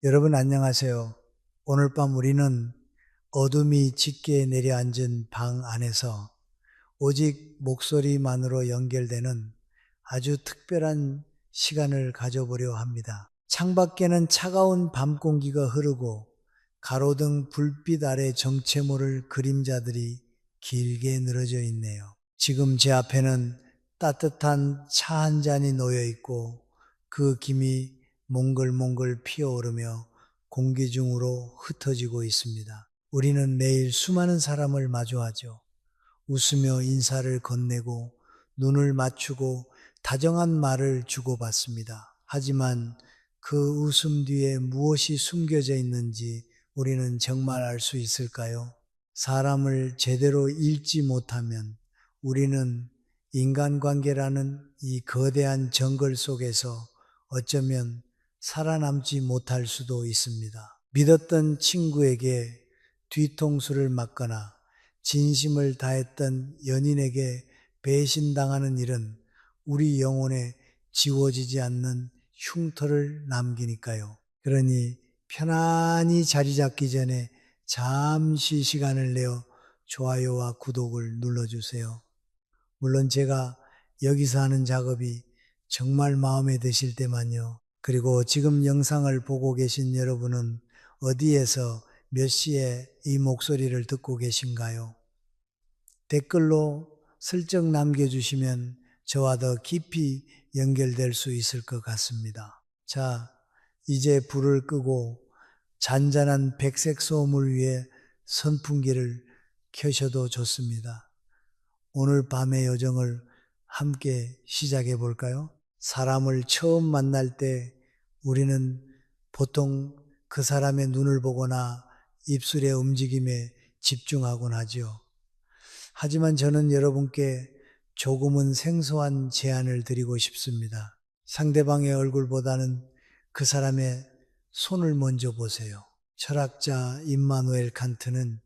여러분 안녕하세요. 오늘 밤 우리는 어둠이 짙게 내려앉은 방 안에서 오직 목소리만으로 연결되는 아주 특별한 시간을 가져보려 합니다. 창밖에는 차가운 밤 공기가 흐르고 가로등 불빛 아래 정체모를 그림자들이 길게 늘어져 있네요. 지금 제 앞에는 따뜻한 차 한 잔이 놓여 있고 그 김이 몽글몽글 피어오르며 공기 중으로 흩어지고 있습니다. 우리는 매일 수많은 사람을 마주하죠. 웃으며 인사를 건네고 눈을 맞추고 다정한 말을 주고받습니다. 하지만 그 웃음 뒤에 무엇이 숨겨져 있는지 우리는 정말 알 수 있을까요? 사람을 제대로 읽지 못하면 우리는 인간관계라는 이 거대한 정글 속에서 어쩌면 살아남지 못할 수도 있습니다. 믿었던 친구에게 뒤통수를 맞거나 진심을 다했던 연인에게 배신당하는 일은 우리 영혼에 지워지지 않는 흉터를 남기니까요. 그러니 편안히 자리 잡기 전에 잠시 시간을 내어 좋아요와 구독을 눌러주세요. 물론 제가 여기서 하는 작업이 정말 마음에 드실 때만요. 그리고 지금 영상을 보고 계신 여러분은 어디에서 몇 시에 이 목소리를 듣고 계신가요? 댓글로 슬쩍 남겨주시면 저와 더 깊이 연결될 수 있을 것 같습니다. 자, 이제 불을 끄고 잔잔한 백색 소음을 위해 선풍기를 켜셔도 좋습니다. 오늘 밤의 여정을 함께 시작해 볼까요? 사람을 처음 만날 때 우리는 보통 그 사람의 눈을 보거나 입술의 움직임에 집중하곤 하죠. 하지만 저는 여러분께 조금은 생소한 제안을 드리고 싶습니다. 상대방의 얼굴보다는 그 사람의 손을 먼저 보세요. 철학자 임마누엘 칸트는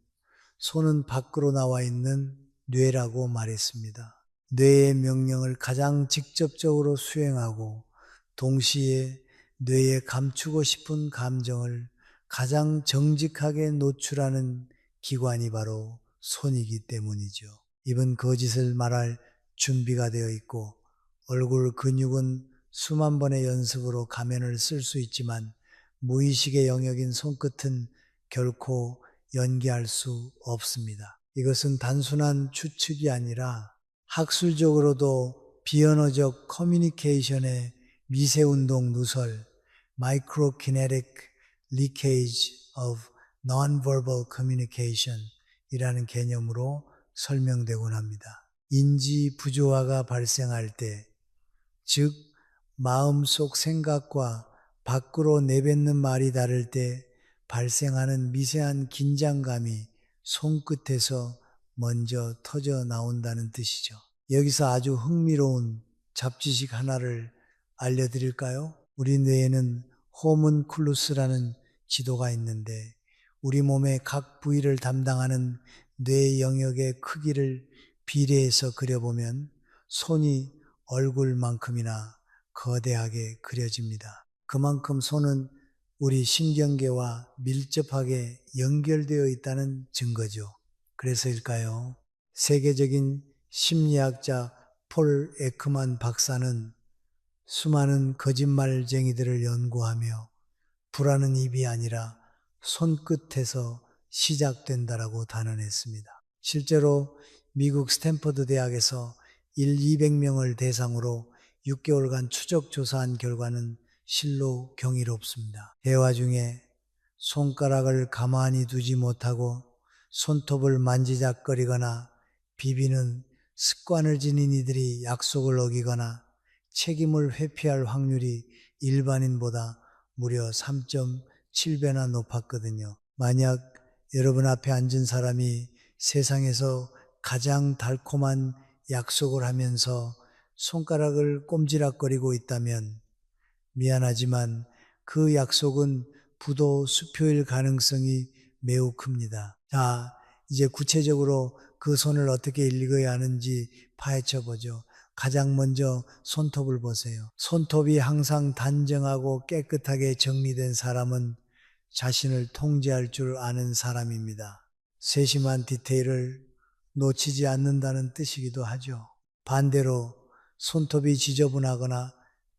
손은 밖으로 나와 있는 뇌라고 말했습니다. 뇌의 명령을 가장 직접적으로 수행하고 동시에 뇌에 감추고 싶은 감정을 가장 정직하게 노출하는 기관이 바로 손이기 때문이죠. 입은 거짓을 말할 준비가 되어 있고 얼굴 근육은 수만 번의 연습으로 가면을 쓸 수 있지만 무의식의 영역인 손끝은 결코 연기할 수 없습니다. 이것은 단순한 추측이 아니라 학술적으로도 비언어적 커뮤니케이션의 미세운동 누설, Microkinetic Leakage of Non-Verbal Communication 이라는 개념으로 설명되곤 합니다. 인지 부조화가 발생할 때, 즉 마음속 생각과 밖으로 내뱉는 말이 다를 때 발생하는 미세한 긴장감이 손끝에서 먼저 터져 나온다는 뜻이죠. 여기서 아주 흥미로운 잡지식 하나를 알려드릴까요? 우리 뇌에는 호문클루스라는 지도가 있는데 우리 몸의 각 부위를 담당하는 뇌 영역의 크기를 비례해서 그려보면 손이 얼굴만큼이나 거대하게 그려집니다. 그만큼 손은 우리 신경계와 밀접하게 연결되어 있다는 증거죠. 그래서일까요? 세계적인 심리학자 폴 에크만 박사는 수많은 거짓말쟁이들을 연구하며 불하는 입이 아니라 손끝에서 시작된다라고 단언했습니다. 실제로 미국 스탠퍼드 대학에서 200명을 대상으로 6개월간 추적 조사한 결과는 실로 경이롭습니다. 대화 중에 손가락을 가만히 두지 못하고 손톱을 만지작거리거나 비비는 습관을 지닌 이들이 약속을 어기거나 책임을 회피할 확률이 일반인보다 무려 3.7배나 높았거든요. 만약 여러분 앞에 앉은 사람이 세상에서 가장 달콤한 약속을 하면서 손가락을 꼼지락거리고 있다면 미안하지만 그 약속은 부도 수표일 가능성이 매우 큽니다. 자, 이제 구체적으로 그 손을 어떻게 읽어야 하는지 파헤쳐 보죠. 가장 먼저 손톱을 보세요. 손톱이 항상 단정하고 깨끗하게 정리된 사람은 자신을 통제할 줄 아는 사람입니다. 세심한 디테일을 놓치지 않는다는 뜻이기도 하죠. 반대로 손톱이 지저분하거나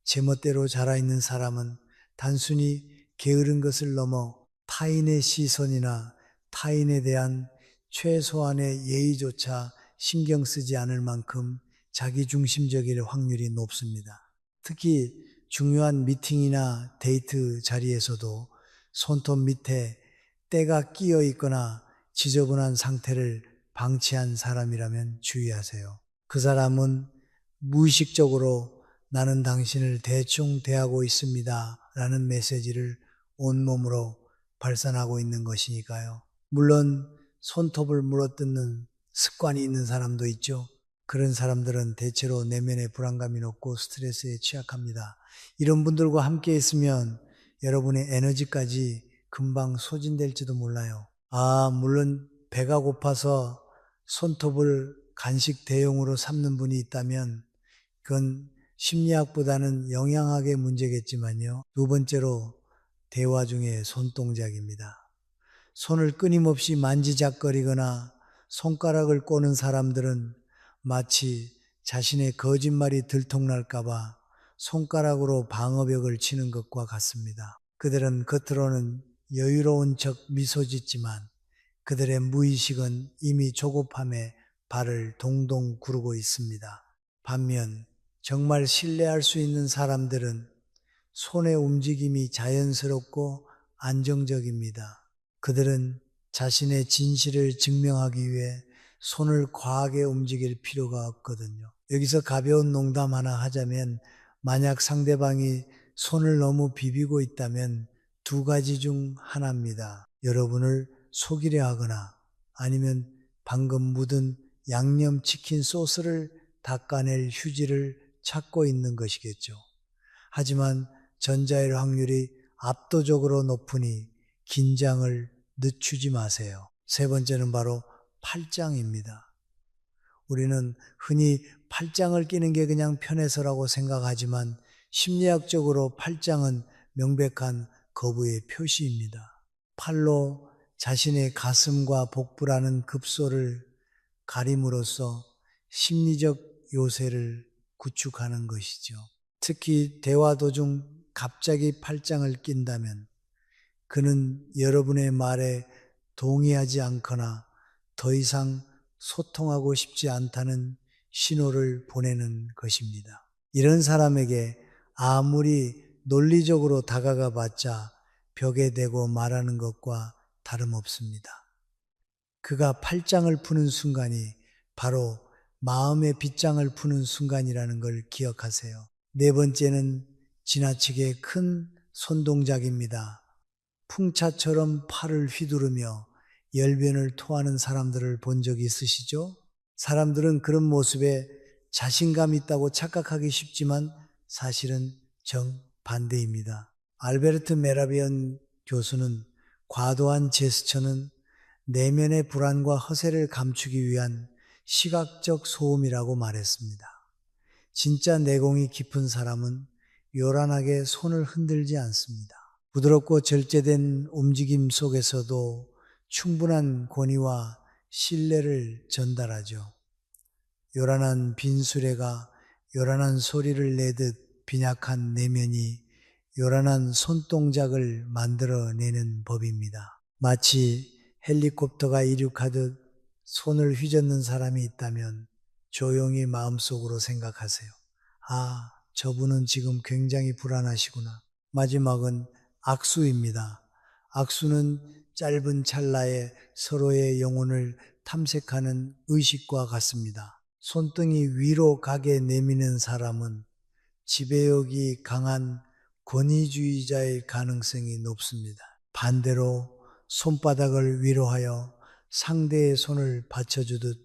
제멋대로 자라있는 사람은 단순히 게으른 것을 넘어 타인의 시선이나 타인에 대한 최소한의 예의조차 신경 쓰지 않을 만큼 자기중심적일 확률이 높습니다. 특히 중요한 미팅이나 데이트 자리에서도 손톱 밑에 때가 끼어 있거나 지저분한 상태를 방치한 사람이라면 주의하세요. 그 사람은 무의식적으로 나는 당신을 대충 대하고 있습니다 라는 메시지를 온몸으로 발산하고 있는 것이니까요. 물론 손톱을 물어뜯는 습관이 있는 사람도 있죠. 그런 사람들은 대체로 내면의 불안감이 높고 스트레스에 취약합니다. 이런 분들과 함께 있으면 여러분의 에너지까지 금방 소진될지도 몰라요. 물론 배가 고파서 손톱을 간식 대용으로 삼는 분이 있다면 그건 심리학보다는 영양학의 문제겠지만요. 두 번째로 대화 중에 손동작입니다. 손을 끊임없이 만지작거리거나 손가락을 꼬는 사람들은 마치 자신의 거짓말이 들통날까봐 손가락으로 방어벽을 치는 것과 같습니다. 그들은 겉으로는 여유로운 척 미소 짓지만 그들의 무의식은 이미 조급함에 발을 동동 구르고 있습니다. 반면 정말 신뢰할 수 있는 사람들은 손의 움직임이 자연스럽고 안정적입니다. 그들은 자신의 진실을 증명하기 위해 손을 과하게 움직일 필요가 없거든요. 여기서 가벼운 농담 하나 하자면 만약 상대방이 손을 너무 비비고 있다면 두 가지 중 하나입니다. 여러분을 속이려 하거나 아니면 방금 묻은 양념치킨 소스를 닦아낼 휴지를 찾고 있는 것이겠죠. 하지만 전자일 확률이 압도적으로 높으니 긴장을 늦추지 마세요. 세 번째는 바로 팔짱입니다. 우리는 흔히 팔짱을 끼는 게 그냥 편해서라고 생각하지만 심리학적으로 팔짱은 명백한 거부의 표시입니다. 팔로 자신의 가슴과 복부라는 급소를 가림으로써 심리적 요새를 구축하는 것이죠. 특히 대화 도중 갑자기 팔짱을 낀다면 그는 여러분의 말에 동의하지 않거나 더 이상 소통하고 싶지 않다는 신호를 보내는 것입니다. 이런 사람에게 아무리 논리적으로 다가가 봤자 벽에 대고 말하는 것과 다름없습니다. 그가 팔짱을 푸는 순간이 바로 마음의 빗장을 푸는 순간이라는 걸 기억하세요. 네 번째는 지나치게 큰 손동작입니다. 풍차처럼 팔을 휘두르며 열변을 토하는 사람들을 본 적이 있으시죠? 사람들은 그런 모습에 자신감 있다고 착각하기 쉽지만 사실은 정반대입니다. 알베르트 메라비언 교수는 과도한 제스처는 내면의 불안과 허세를 감추기 위한 시각적 소음이라고 말했습니다. 진짜 내공이 깊은 사람은 요란하게 손을 흔들지 않습니다. 부드럽고 절제된 움직임 속에서도 충분한 권위와 신뢰를 전달하죠. 요란한 빈수레가 요란한 소리를 내듯 빈약한 내면이 요란한 손동작을 만들어내는 법입니다. 마치 헬리콥터가 이륙하듯 손을 휘젓는 사람이 있다면 조용히 마음속으로 생각하세요. 저분은 지금 굉장히 불안하시구나. 마지막은 악수입니다. 악수는 짧은 찰나에 서로의 영혼을 탐색하는 의식과 같습니다. 손등이 위로 가게 내미는 사람은 지배욕이 강한 권위주의자일 가능성이 높습니다. 반대로 손바닥을 위로하여 상대의 손을 받쳐주듯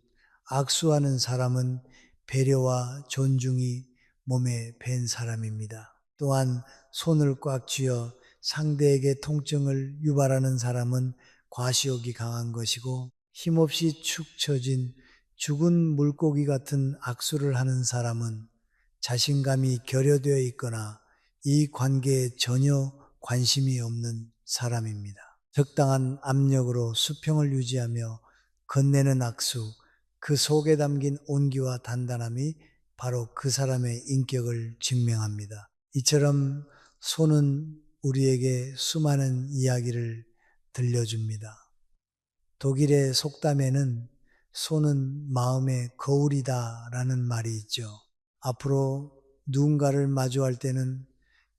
악수하는 사람은 배려와 존중이 몸에 밴 사람입니다. 또한 손을 꽉 쥐어 상대에게 통증을 유발하는 사람은 과시욕이 강한 것이고 힘없이 축 처진 죽은 물고기 같은 악수를 하는 사람은 자신감이 결여되어 있거나 이 관계에 전혀 관심이 없는 사람입니다. 적당한 압력으로 수평을 유지하며 건네는 악수, 그 속에 담긴 온기와 단단함이 바로 그 사람의 인격을 증명합니다. 이처럼 손은 우리에게 수많은 이야기를 들려줍니다. 독일의 속담에는 손은 마음의 거울이다라는 말이 있죠. 앞으로 누군가를 마주할 때는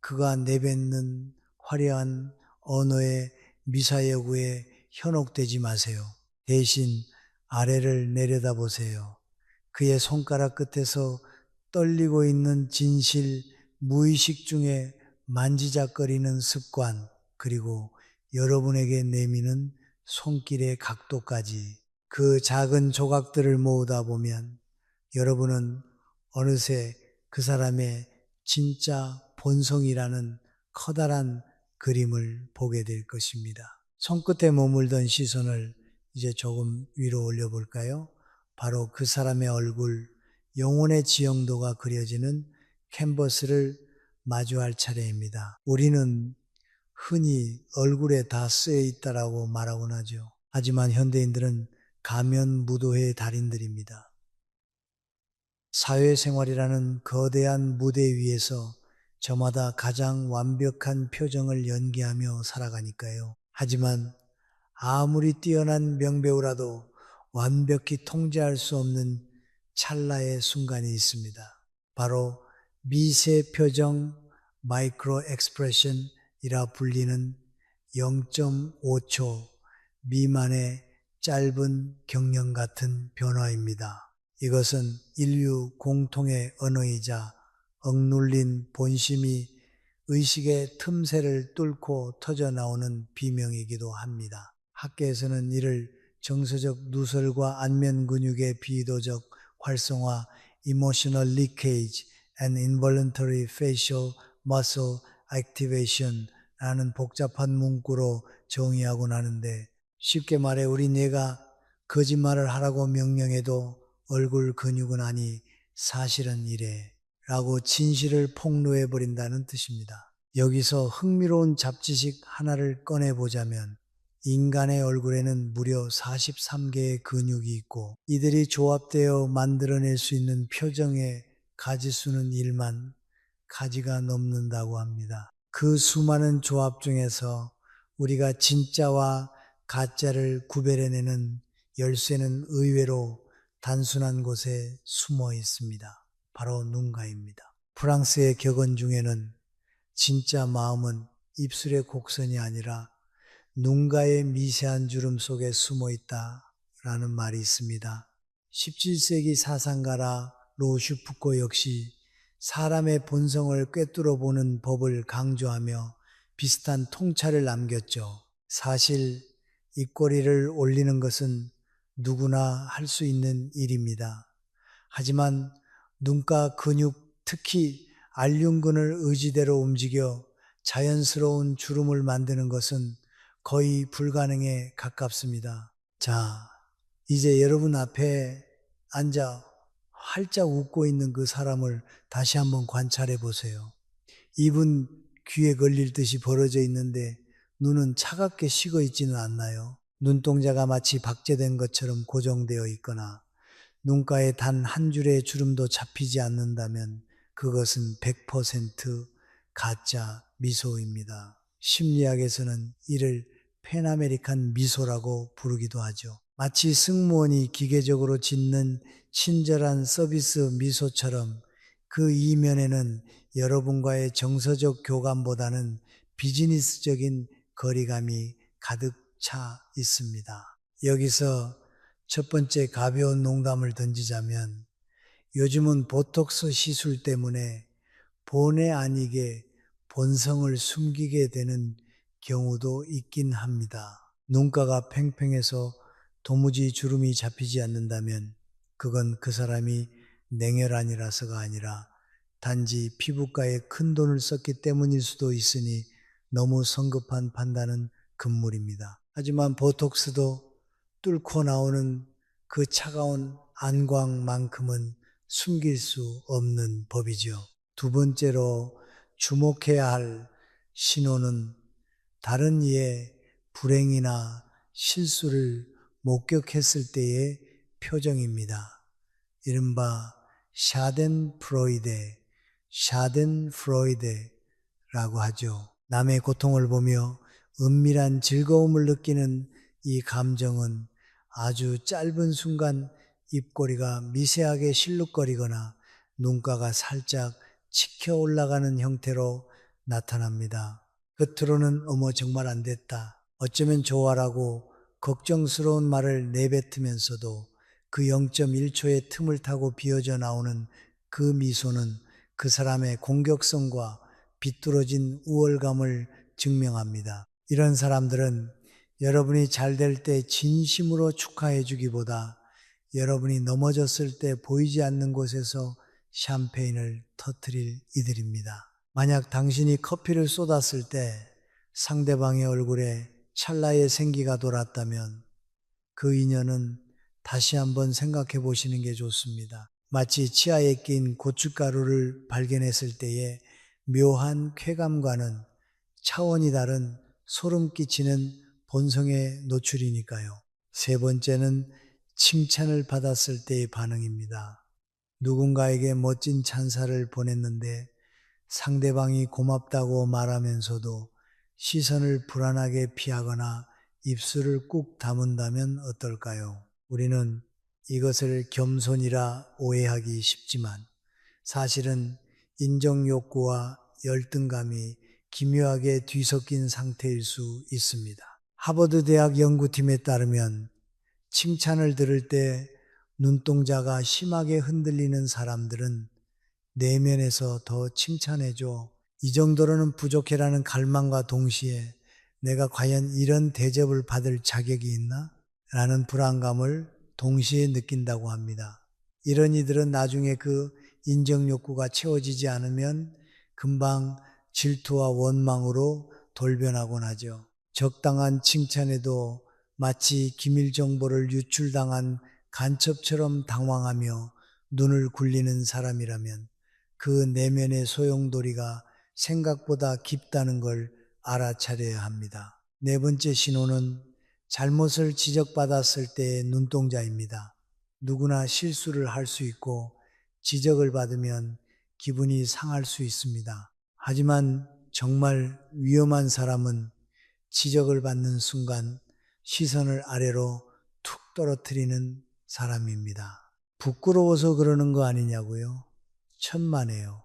그가 내뱉는 화려한 언어의 미사여구에 현혹되지 마세요. 대신 아래를 내려다보세요. 그의 손가락 끝에서 떨리고 있는 진실, 무의식 중에 만지작거리는 습관, 그리고 여러분에게 내미는 손길의 각도까지 그 작은 조각들을 모으다 보면 여러분은 어느새 그 사람의 진짜 본성이라는 커다란 그림을 보게 될 것입니다. 손끝에 머물던 시선을 이제 조금 위로 올려볼까요? 바로 그 사람의 얼굴, 영혼의 지형도가 그려지는 캔버스를 마주할 차례입니다. 우리는 흔히 얼굴에 다 쓰여 있다라고 말하곤 하죠. 하지만 현대인들은 가면무도회의 달인들입니다. 사회생활이라는 거대한 무대 위에서 저마다 가장 완벽한 표정을 연기하며 살아가니까요. 하지만 아무리 뛰어난 명배우라도 완벽히 통제할 수 없는 찰나의 순간이 있습니다. 바로 미세 표정 마이크로 엑스프레션이라 불리는 0.5초 미만의 짧은 경련 같은 변화입니다. 이것은 인류 공통의 언어이자 억눌린 본심이 의식의 틈새를 뚫고 터져나오는 비명이기도 합니다. 학계에서는 이를 정서적 누설과 안면 근육의 비도적 활성화, emotional leakage and involuntary facial muscle activation 라는 복잡한 문구로 정의하곤 하는데 쉽게 말해 우리 뇌가 거짓말을 하라고 명령해도 얼굴 근육은 아니 사실은 이래 라고 진실을 폭로해 버린다는 뜻입니다. 여기서 흥미로운 잡지식 하나를 꺼내보자면 인간의 얼굴에는 무려 43개의 근육이 있고 이들이 조합되어 만들어낼 수 있는 표정의 가지수는 1만 가지가 넘는다고 합니다. 그 수많은 조합 중에서 우리가 진짜와 가짜를 구별해내는 열쇠는 의외로 단순한 곳에 숨어 있습니다. 바로 눈가입니다. 프랑스의 격언 중에는 진짜 마음은 입술의 곡선이 아니라 눈가의 미세한 주름 속에 숨어 있다라는 말이 있습니다. 17세기 사상가라 로슈푸코 역시 사람의 본성을 꿰뚫어 보는 법을 강조하며 비슷한 통찰을 남겼죠. 사실 입꼬리를 올리는 것은 누구나 할 수 있는 일입니다. 하지만 눈가 근육, 특히 알륜근을 의지대로 움직여 자연스러운 주름을 만드는 것은 거의 불가능에 가깝습니다. 자, 이제 여러분 앞에 앉아 활짝 웃고 있는 그 사람을 다시 한번 관찰해 보세요. 입은 귀에 걸릴 듯이 벌어져 있는데 눈은 차갑게 식어 있지는 않나요? 눈동자가 마치 박제된 것처럼 고정되어 있거나 눈가에 단 한 줄의 주름도 잡히지 않는다면 그것은 100% 가짜 미소입니다. 심리학에서는 이를 페나메리칸 미소라고 부르기도 하죠. 마치 승무원이 기계적으로 짓는 친절한 서비스 미소처럼 그 이면에는 여러분과의 정서적 교감보다는 비즈니스적인 거리감이 가득 차 있습니다. 여기서 첫 번째 가벼운 농담을 던지자면 요즘은 보톡스 시술 때문에 본의 아니게 본성을 숨기게 되는 경우도 있긴 합니다. 눈가가 팽팽해서 도무지 주름이 잡히지 않는다면 그건 그 사람이 냉혈한이라서가 아니라 단지 피부과에 큰 돈을 썼기 때문일 수도 있으니 너무 성급한 판단은 금물입니다. 하지만 보톡스도 뚫고 나오는 그 차가운 안광만큼은 숨길 수 없는 법이죠. 두 번째로 주목해야 할 신호는 다른 이의 불행이나 실수를 목격했을 때의 표정입니다. 이른바 샤덴프로이데라고 하죠. 남의 고통을 보며 은밀한 즐거움을 느끼는 이 감정은 아주 짧은 순간 입꼬리가 미세하게 실룩거리거나 눈가가 살짝 치켜 올라가는 형태로 나타납니다. 겉으로는 어머 정말 안 됐다. 어쩌면 좋아라고 걱정스러운 말을 내뱉으면서도 그 0.1초의 틈을 타고 비어져 나오는 그 미소는 그 사람의 공격성과 비뚤어진 우월감을 증명합니다. 이런 사람들은 여러분이 잘 될 때 진심으로 축하해 주기보다 여러분이 넘어졌을 때 보이지 않는 곳에서 샴페인을 터뜨릴 이들입니다. 만약 당신이 커피를 쏟았을 때 상대방의 얼굴에 찰나의 생기가 돌았다면 그 인연은 다시 한번 생각해 보시는 게 좋습니다. 마치 치아에 낀 고춧가루를 발견했을 때의 묘한 쾌감과는 차원이 다른 소름 끼치는 본성의 노출이니까요. 세 번째는 칭찬을 받았을 때의 반응입니다. 누군가에게 멋진 찬사를 보냈는데 상대방이 고맙다고 말하면서도 시선을 불안하게 피하거나 입술을 꾹 다문다면 어떨까요? 우리는 이것을 겸손이라 오해하기 쉽지만 사실은 인정욕구와 열등감이 기묘하게 뒤섞인 상태일 수 있습니다. 하버드 대학 연구팀에 따르면 칭찬을 들을 때 눈동자가 심하게 흔들리는 사람들은 내면에서 더 칭찬해줘. 이 정도로는 부족해라는 갈망과 동시에 내가 과연 이런 대접을 받을 자격이 있나? 라는 불안감을 동시에 느낀다고 합니다. 이런 이들은 나중에 그 인정 욕구가 채워지지 않으면 금방 질투와 원망으로 돌변하곤 하죠. 적당한 칭찬에도 마치 기밀 정보를 유출당한 간첩처럼 당황하며 눈을 굴리는 사람이라면 그 내면의 소용돌이가 생각보다 깊다는 걸 알아차려야 합니다. 네 번째 신호는 잘못을 지적받았을 때의 눈동자입니다. 누구나 실수를 할 수 있고 지적을 받으면 기분이 상할 수 있습니다. 하지만 정말 위험한 사람은 지적을 받는 순간 시선을 아래로 툭 떨어뜨리는 사람입니다. 부끄러워서 그러는 거 아니냐고요? 천만에요.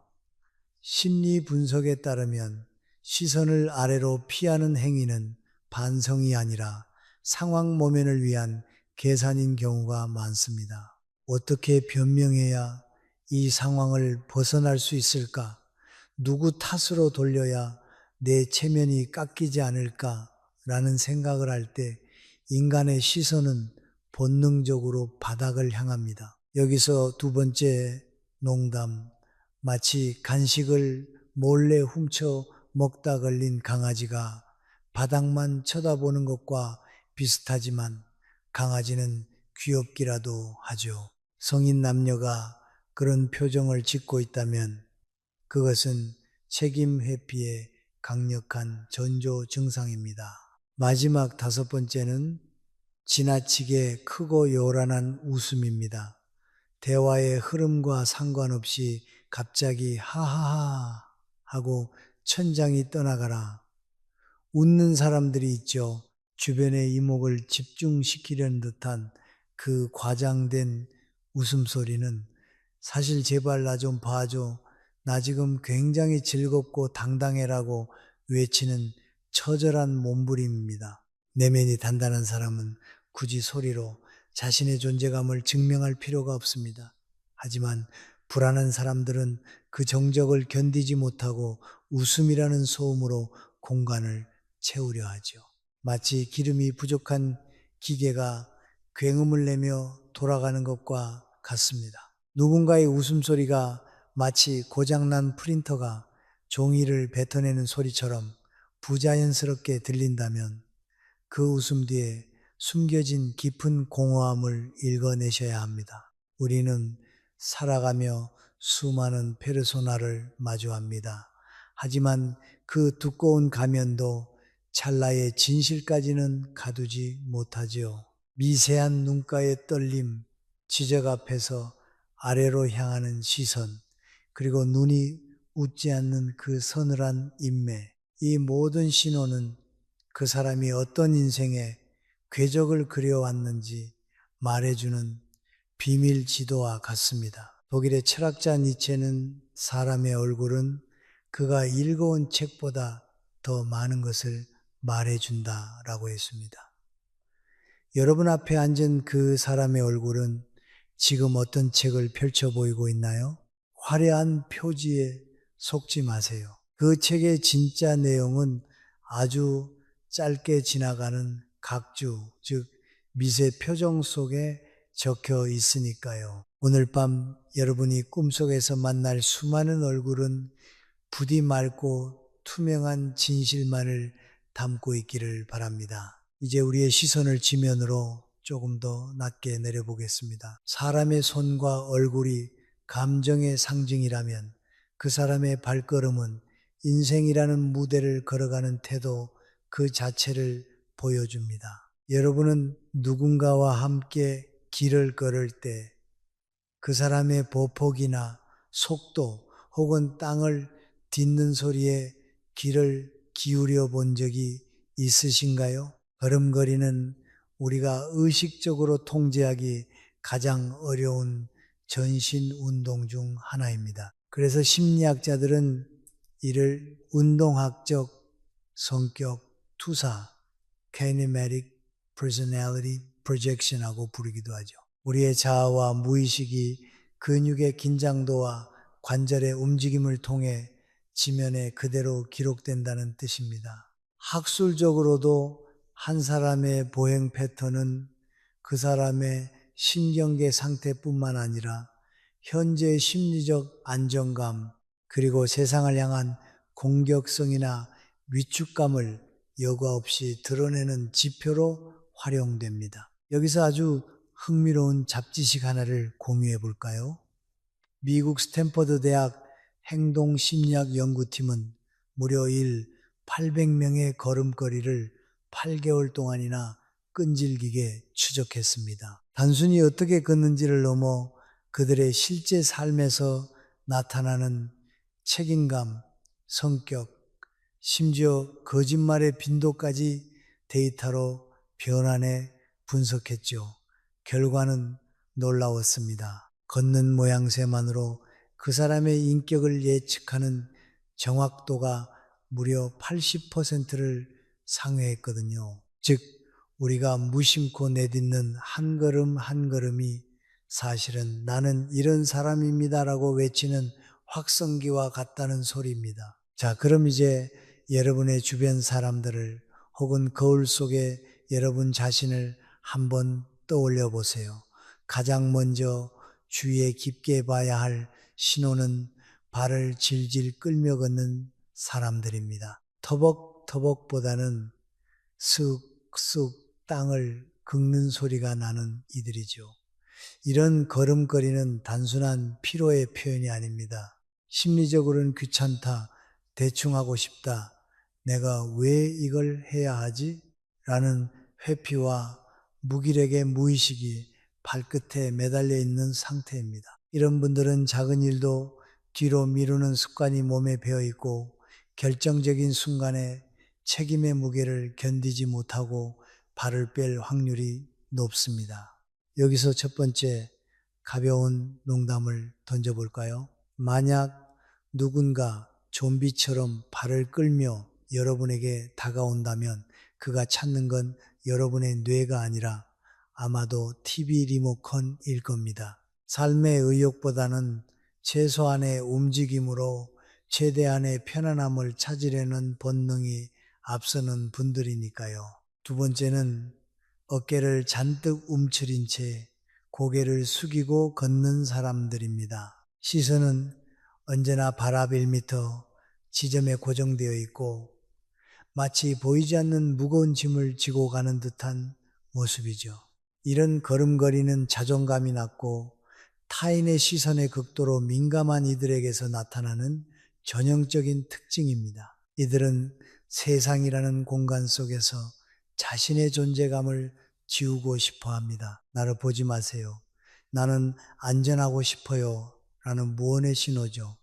심리 분석에 따르면 시선을 아래로 피하는 행위는 반성이 아니라 상황 모면을 위한 계산인 경우가 많습니다. 어떻게 변명해야 이 상황을 벗어날 수 있을까? 누구 탓으로 돌려야 내 체면이 깎이지 않을까? 라는 생각을 할 때 인간의 시선은 본능적으로 바닥을 향합니다. 여기서 두 번째 농담, 마치 간식을 몰래 훔쳐 먹다 걸린 강아지가 바닥만 쳐다보는 것과 비슷하지만 강아지는 귀엽기라도 하죠. 성인 남녀가 그런 표정을 짓고 있다면 그것은 책임 회피의 강력한 전조 증상입니다. 마지막 다섯 번째는 지나치게 크고 요란한 웃음입니다. 대화의 흐름과 상관없이 갑자기 하하하 하고 천장이 떠나가라. 웃는 사람들이 있죠. 주변의 이목을 집중시키려는 듯한 그 과장된 웃음소리는 사실 제발 나 좀 봐줘. 나 지금 굉장히 즐겁고 당당해라고 외치는 처절한 몸부림입니다. 내면이 단단한 사람은 굳이 소리로 자신의 존재감을 증명할 필요가 없습니다. 하지만 불안한 사람들은 그 정적을 견디지 못하고 웃음이라는 소음으로 공간을 채우려 하죠. 마치 기름이 부족한 기계가 굉음을 내며 돌아가는 것과 같습니다. 누군가의 웃음소리가 마치 고장난 프린터가 종이를 뱉어내는 소리처럼 부자연스럽게 들린다면 그 웃음 뒤에 숨겨진 깊은 공허함을 읽어내셔야 합니다. 우리는 살아가며 수많은 페르소나를 마주합니다. 하지만 그 두꺼운 가면도 찰나의 진실까지는 가두지 못하지요. 미세한 눈가의 떨림, 지적 앞에서 아래로 향하는 시선, 그리고 눈이 웃지 않는 그 서늘한 인매, 이 모든 신호는 그 사람이 어떤 인생의 궤적을 그려왔는지 말해주는 비밀 지도와 같습니다. 독일의 철학자 니체는 사람의 얼굴은 그가 읽어온 책보다 더 많은 것을 말해준다라고 했습니다. 여러분 앞에 앉은 그 사람의 얼굴은 지금 어떤 책을 펼쳐 보이고 있나요? 화려한 표지에 속지 마세요. 그 책의 진짜 내용은 아주 짧게 지나가는 각주, 즉 미세 표정 속에 적혀 있으니까요. 오늘 밤 여러분이 꿈속에서 만날 수많은 얼굴은 부디 맑고 투명한 진실만을 담고 있기를 바랍니다. 이제 우리의 시선을 지면으로 조금 더 낮게 내려보겠습니다. 사람의 손과 얼굴이 감정의 상징이라면 그 사람의 발걸음은 인생이라는 무대를 걸어가는 태도 그 자체를 보여줍니다. 여러분은 누군가와 함께 길을 걸을 때 그 사람의 보폭이나 속도 혹은 땅을 딛는 소리에 귀를 기울여 본 적이 있으신가요? 걸음걸이는 우리가 의식적으로 통제하기 가장 어려운 전신 운동 중 하나입니다. 그래서 심리학자들은 이를 운동학적 성격 투사, kinematic personality projection하고 부르기도 하죠. 우리의 자아와 무의식이 근육의 긴장도와 관절의 움직임을 통해 지면에 그대로 기록된다는 뜻입니다. 학술적으로도 한 사람의 보행 패턴은 그 사람의 신경계 상태뿐만 아니라 현재의 심리적 안정감 그리고 세상을 향한 공격성이나 위축감을 여과 없이 드러내는 지표로 활용됩니다. 여기서 아주 흥미로운 잡지식 하나를 공유해 볼까요? 미국 스탠퍼드 대학 행동심리학 연구팀은 무려 800명의 걸음걸이를 8개월 동안이나 끈질기게 추적했습니다. 단순히 어떻게 걷는지를 넘어 그들의 실제 삶에서 나타나는 책임감, 성격, 심지어 거짓말의 빈도까지 데이터로 변환해 분석했죠. 결과는 놀라웠습니다. 걷는 모양새만으로 그 사람의 인격을 예측하는 정확도가 무려 80%를 상회했거든요. 즉 우리가 무심코 내딛는 한 걸음 한 걸음이 사실은 나는 이런 사람입니다라고 외치는 확성기와 같다는 소리입니다. 자, 그럼 이제 여러분의 주변 사람들을 혹은 거울 속에 여러분 자신을 한번 떠올려 보세요. 가장 먼저 주위에 깊게 봐야 할 신호는 발을 질질 끌며 걷는 사람들입니다. 터벅터벅보다는 쑥쑥 땅을 긁는 소리가 나는 이들이죠. 이런 걸음걸이는 단순한 피로의 표현이 아닙니다. 심리적으로는 귀찮다, 대충 하고 싶다, 내가 왜 이걸 해야 하지? 라는 회피와 무기력의 무의식이 발끝에 매달려 있는 상태입니다. 이런 분들은 작은 일도 뒤로 미루는 습관이 몸에 배어 있고 결정적인 순간에 책임의 무게를 견디지 못하고 발을 뺄 확률이 높습니다. 여기서 첫 번째 가벼운 농담을 던져볼까요? 만약 누군가 좀비처럼 발을 끌며 여러분에게 다가온다면 그가 찾는 건 여러분의 뇌가 아니라 아마도 TV 리모컨일 겁니다. 삶의 의욕보다는 최소한의 움직임으로 최대한의 편안함을 찾으려는 본능이 앞서는 분들이니까요. 두 번째는 어깨를 잔뜩 움츠린 채 고개를 숙이고 걷는 사람들입니다. 시선은 언제나 발 앞 1m 지점에 고정되어 있고 마치 보이지 않는 무거운 짐을 지고 가는 듯한 모습이죠. 이런 걸음걸이는 자존감이 낮고 타인의 시선에 극도로 민감한 이들에게서 나타나는 전형적인 특징입니다. 이들은 세상이라는 공간 속에서 자신의 존재감을 지우고 싶어 합니다. 나를 보지 마세요. 나는 안전하고 싶어요. 라는 무언의 신호죠.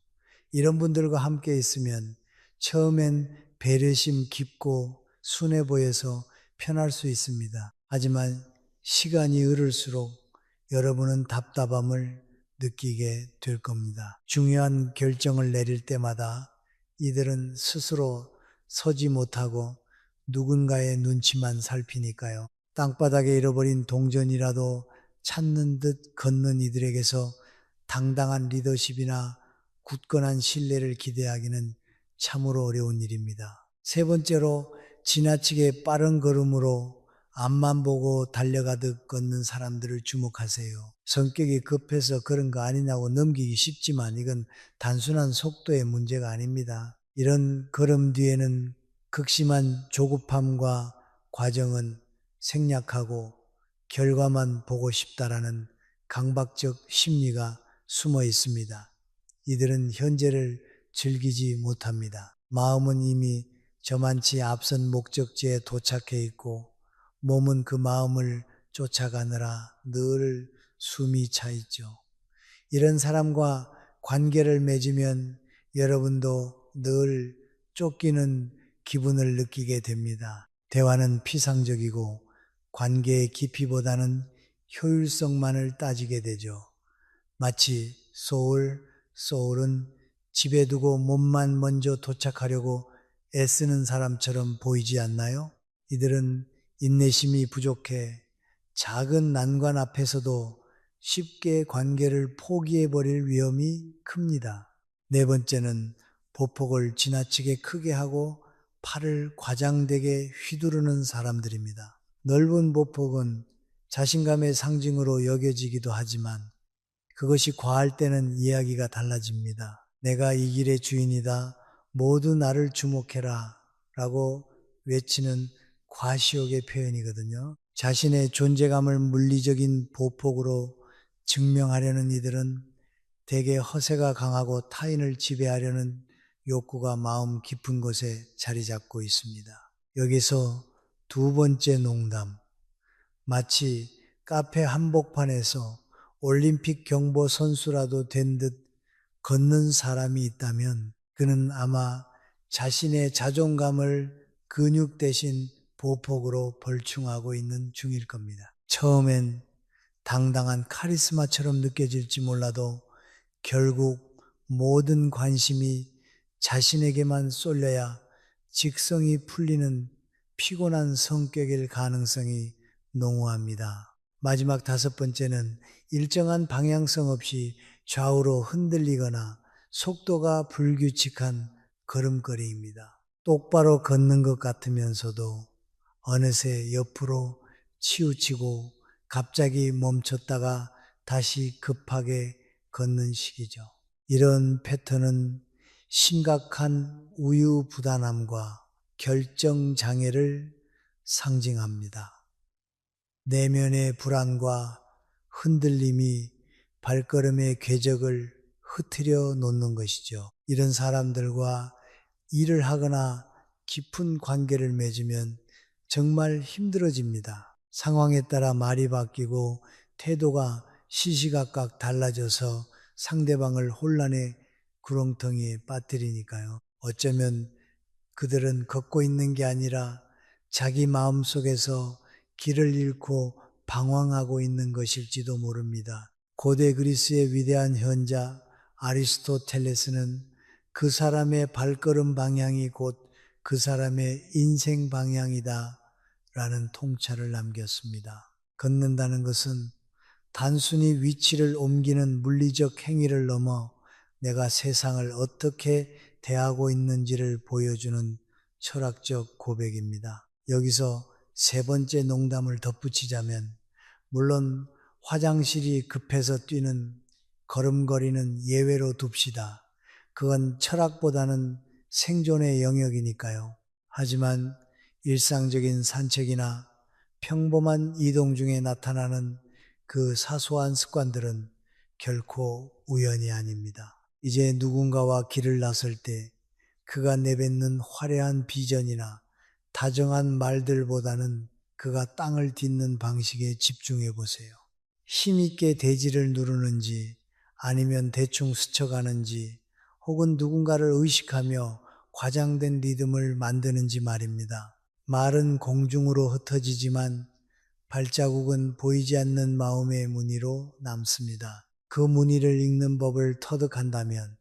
이런 분들과 함께 있으면 처음엔 배려심 깊고 순해 보여서 편할 수 있습니다. 하지만 시간이 흐를수록 여러분은 답답함을 느끼게 될 겁니다. 중요한 결정을 내릴 때마다 이들은 스스로 서지 못하고 누군가의 눈치만 살피니까요. 땅바닥에 잃어버린 동전이라도 찾는 듯 걷는 이들에게서 당당한 리더십이나 굳건한 신뢰를 기대하기는 참으로 어려운 일입니다. 세 번째로 지나치게 빠른 걸음으로 앞만 보고 달려가듯 걷는 사람들을 주목하세요. 성격이 급해서 그런 거 아니냐고 넘기기 쉽지만 이건 단순한 속도의 문제가 아닙니다. 이런 걸음 뒤에는 극심한 조급함과 과정은 생략하고 결과만 보고 싶다라는 강박적 심리가 숨어 있습니다. 이들은 현재를 즐기지 못합니다. 마음은 이미 저만치 앞선 목적지에 도착해 있고 몸은 그 마음을 쫓아가느라 늘 숨이 차 있죠. 이런 사람과 관계를 맺으면 여러분도 늘 쫓기는 기분을 느끼게 됩니다. 대화는 피상적이고 관계의 깊이보다는 효율성만을 따지게 되죠. 마치 소울은 집에 두고 몸만 먼저 도착하려고 애쓰는 사람처럼 보이지 않나요? 이들은 인내심이 부족해 작은 난관 앞에서도 쉽게 관계를 포기해버릴 위험이 큽니다. 네 번째는 보폭을 지나치게 크게 하고 팔을 과장되게 휘두르는 사람들입니다. 넓은 보폭은 자신감의 상징으로 여겨지기도 하지만 그것이 과할 때는 이야기가 달라집니다. 내가 이 길의 주인이다. 모두 나를 주목해라. 라고 외치는 과시욕의 표현이거든요. 자신의 존재감을 물리적인 보폭으로 증명하려는 이들은 대개 허세가 강하고 타인을 지배하려는 욕구가 마음 깊은 곳에 자리 잡고 있습니다. 여기서 두 번째 농담. 마치 카페 한복판에서 올림픽 경보 선수라도 된 듯 걷는 사람이 있다면 그는 아마 자신의 자존감을 근육 대신 보폭으로 벌충하고 있는 중일 겁니다. 처음엔 당당한 카리스마처럼 느껴질지 몰라도 결국 모든 관심이 자신에게만 쏠려야 직성이 풀리는 피곤한 성격일 가능성이 농후합니다. 마지막 다섯 번째는 일정한 방향성 없이 좌우로 흔들리거나 속도가 불규칙한 걸음걸이입니다. 똑바로 걷는 것 같으면서도 어느새 옆으로 치우치고 갑자기 멈췄다가 다시 급하게 걷는 식이죠. 이런 패턴은 심각한 우유부단함과 결정장애를 상징합니다. 내면의 불안과 흔들림이 발걸음의 궤적을 흐트려 놓는 것이죠. 이런 사람들과 일을 하거나 깊은 관계를 맺으면 정말 힘들어집니다. 상황에 따라 말이 바뀌고 태도가 시시각각 달라져서 상대방을 혼란의 구렁텅이에 빠뜨리니까요. 어쩌면 그들은 걷고 있는 게 아니라 자기 마음속에서 길을 잃고 방황하고 있는 것일지도 모릅니다. 고대 그리스의 위대한 현자 아리스토텔레스는 그 사람의 발걸음 방향이 곧 그 사람의 인생 방향이다 라는 통찰을 남겼습니다. 걷는다는 것은 단순히 위치를 옮기는 물리적 행위를 넘어 내가 세상을 어떻게 대하고 있는지를 보여주는 철학적 고백입니다. 여기서 세 번째 농담을 덧붙이자면 물론 화장실이 급해서 뛰는 걸음걸이는 예외로 둡시다. 그건 철학보다는 생존의 영역이니까요. 하지만 일상적인 산책이나 평범한 이동 중에 나타나는 그 사소한 습관들은 결코 우연이 아닙니다. 이제 누군가와 길을 나설 때 그가 내뱉는 화려한 비전이나 다정한 말들보다는 그가 땅을 딛는 방식에 집중해 보세요. 힘있게 대지를 누르는지 아니면 대충 스쳐가는지 혹은 누군가를 의식하며 과장된 리듬을 만드는지 말입니다. 말은 공중으로 흩어지지만 발자국은 보이지 않는 마음의 무늬로 남습니다. 그 무늬를 읽는 법을 터득한다면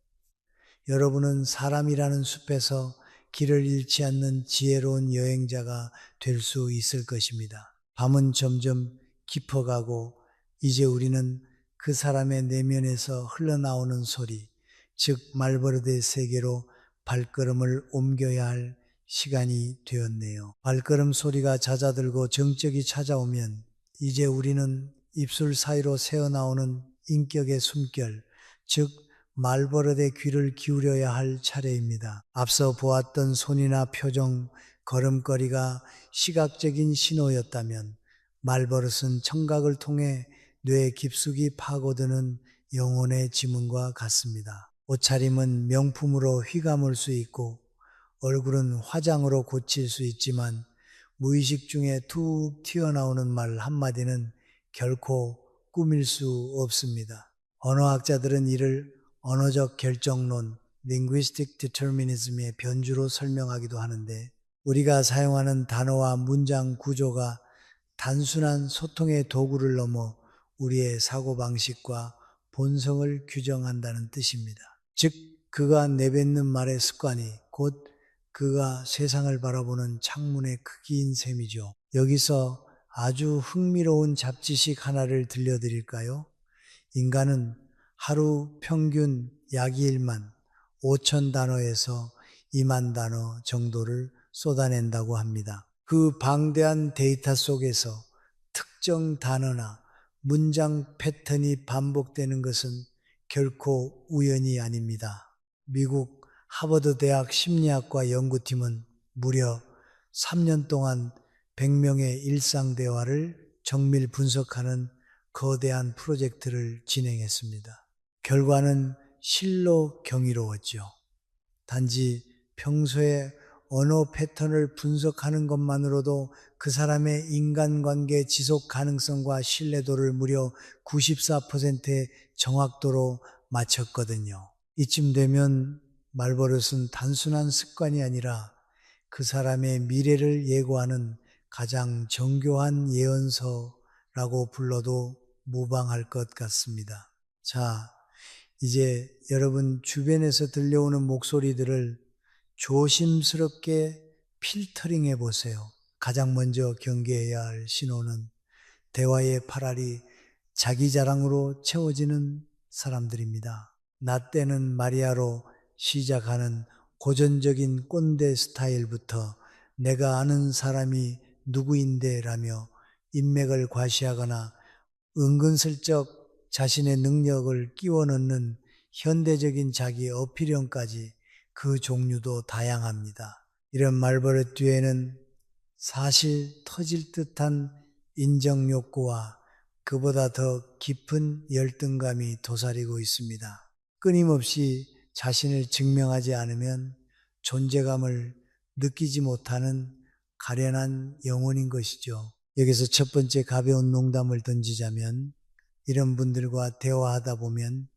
여러분은 사람이라는 숲에서 길을 잃지 않는 지혜로운 여행자가 될 수 있을 것입니다. 밤은 점점 깊어가고 이제 우리는 그 사람의 내면에서 흘러나오는 소리, 즉 말버릇의 세계로 발걸음을 옮겨야 할 시간이 되었네요. 발걸음 소리가 잦아들고 정적이 찾아오면 이제 우리는 입술 사이로 새어나오는 인격의 숨결, 즉 말버릇의 귀를 기울여야 할 차례입니다. 앞서 보았던 손이나 표정, 걸음걸이가 시각적인 신호였다면 말버릇은 청각을 통해 뇌 깊숙이 파고드는 영혼의 지문과 같습니다. 옷차림은 명품으로 휘감을 수 있고 얼굴은 화장으로 고칠 수 있지만 무의식 중에 툭 튀어나오는 말 한마디는 결코 꾸밀 수 없습니다. 언어학자들은 이를 언어적 결정론, linguistic determinism의 변주로 설명하기도 하는데 우리가 사용하는 단어와 문장 구조가 단순한 소통의 도구를 넘어 우리의 사고방식과 본성을 규정한다는 뜻입니다. 즉, 그가 내뱉는 말의 습관이 곧 그가 세상을 바라보는 창문의 크기인 셈이죠. 여기서 아주 흥미로운 잡지식 하나를 들려드릴까요? 인간은 하루 평균 약 1만 5천 단어에서 2만 단어 정도를 쏟아낸다고 합니다. 그 방대한 데이터 속에서 특정 단어나 문장 패턴이 반복되는 것은 결코 우연이 아닙니다. 미국 하버드 대학 심리학과 연구팀은 무려 3년 동안 100명의 일상 대화를 정밀 분석하는 거대한 프로젝트를 진행했습니다. 결과는 실로 경이로웠죠. 단지 평소에 언어 패턴을 분석하는 것만으로도 그 사람의 인간관계 지속 가능성과 신뢰도를 무려 94%의 정확도로 맞췄거든요. 이쯤 되면 말버릇은 단순한 습관이 아니라 그 사람의 미래를 예고하는 가장 정교한 예언서라고 불러도 무방할 것 같습니다. 자, 이제 여러분 주변에서 들려오는 목소리들을 조심스럽게 필터링해 보세요. 가장 먼저 경계해야 할 신호는 대화의 팔알이 자기 자랑으로 채워지는 사람들입니다. 나 때는 마리아로 시작하는 고전적인 꼰대 스타일부터 내가 아는 사람이 누구인데 라며 인맥을 과시하거나 은근슬쩍 자신의 능력을 끼워 넣는 현대적인 자기 어필형까지 그 종류도 다양합니다. 이런 말버릇 뒤에는 사실 터질 듯한 인정 욕구와 그보다 더 깊은 열등감이 도사리고 있습니다. 끊임없이 자신을 증명하지 않으면 존재감을 느끼지 못하는 가련한 영혼인 것이죠. 여기서 첫 번째 가벼운 농담을 던지자면 이런 분들과 대화하다 보면